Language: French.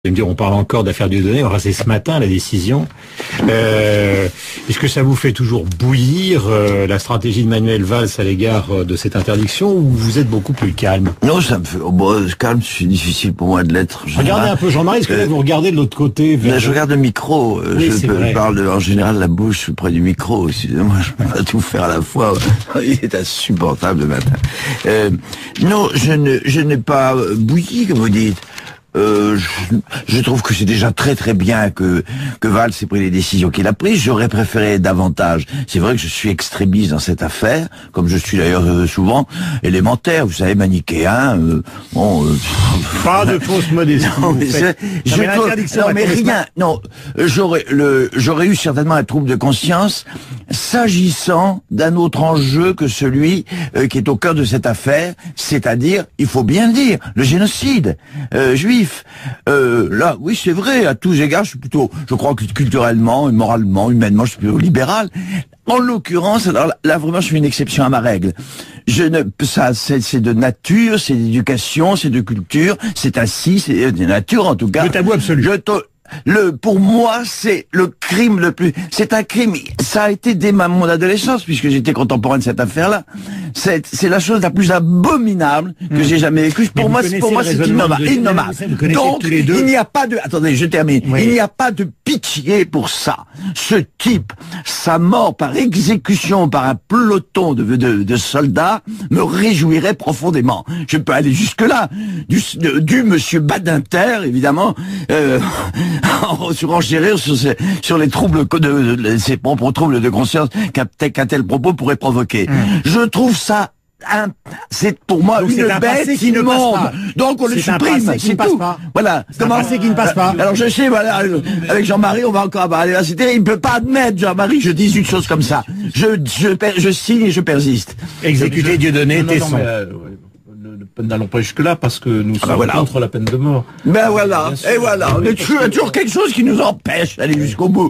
Vous allez me dire, on parle encore d'affaires Dieudonné, c'est ce matin la décision. Est-ce que ça vous fait toujours bouillir la stratégie de Manuel Valls à l'égard de cette interdiction, ou vous êtes beaucoup plus calme? Non, ça me fait... calme, c'est difficile pour moi de l'être. Regardez un peu Jean-Marie, est-ce que là, vous regardez de l'autre côté vers... Je regarde le micro, oui, je parle en général la bouche près du micro. Excusez-moi, je peux pas tout faire à la fois. Il est insupportable le matin. Non, je n'ai pas bouilli, comme vous dites. Je trouve que c'est déjà très très bien que Valls ait pris les décisions qu'il a prises. J'aurais préféré davantage. C'est vrai que je suis extrémiste dans cette affaire, comme je suis d'ailleurs souvent élémentaire, vous savez, manichéen. Pas de fausse modestie. J'aurais eu certainement un trouble de conscience s'agissant d'un autre enjeu que celui qui est au cœur de cette affaire, c'est-à-dire, il faut bien le dire, le génocide juif. Là, oui, c'est vrai, à tous égards, je crois que culturellement, moralement, humainement, je suis plutôt libéral. En l'occurrence, alors là, vraiment, je fais une exception à ma règle. C'est de nature, c'est d'éducation, c'est de culture, c'est ainsi, c'est de nature, en tout cas. Le tabou absolu. Pour moi, c'est le crime le plus... C'est un crime, ça a été dès mon adolescence, puisque j'étais contemporain de cette affaire-là. C'est la chose la plus abominable que j'ai jamais vécue. Pour moi, c'est innommable. Donc, il n'y a pas de... Attendez, je termine. Oui. Il n'y a pas de pitié pour ça. Ce type, sa mort par exécution par un peloton de soldats me réjouirait profondément. Je peux aller jusque-là. Du monsieur Badinter, évidemment... surenchérir sur les troubles ses propres troubles de conscience qu'un tel propos pourrait provoquer. Je trouve ça c'est pour moi une bête immonde. Donc on le supprime, c'est tout. Voilà. C'est un passé qui ne passe pas. Alors je sais, voilà, avec Jean-Marie, on va encore parler. Là, c'est terrible. Il ne peut pas admettre, Jean-Marie, je dis une chose comme ça. Je signe et je persiste. Exécuter Dieudonné, Tesson. N'allons pas jusque-là parce que nous sommes contre la peine de mort. Ben voilà, et voilà. On a toujours quelque chose qui nous empêche d'aller jusqu'au bout.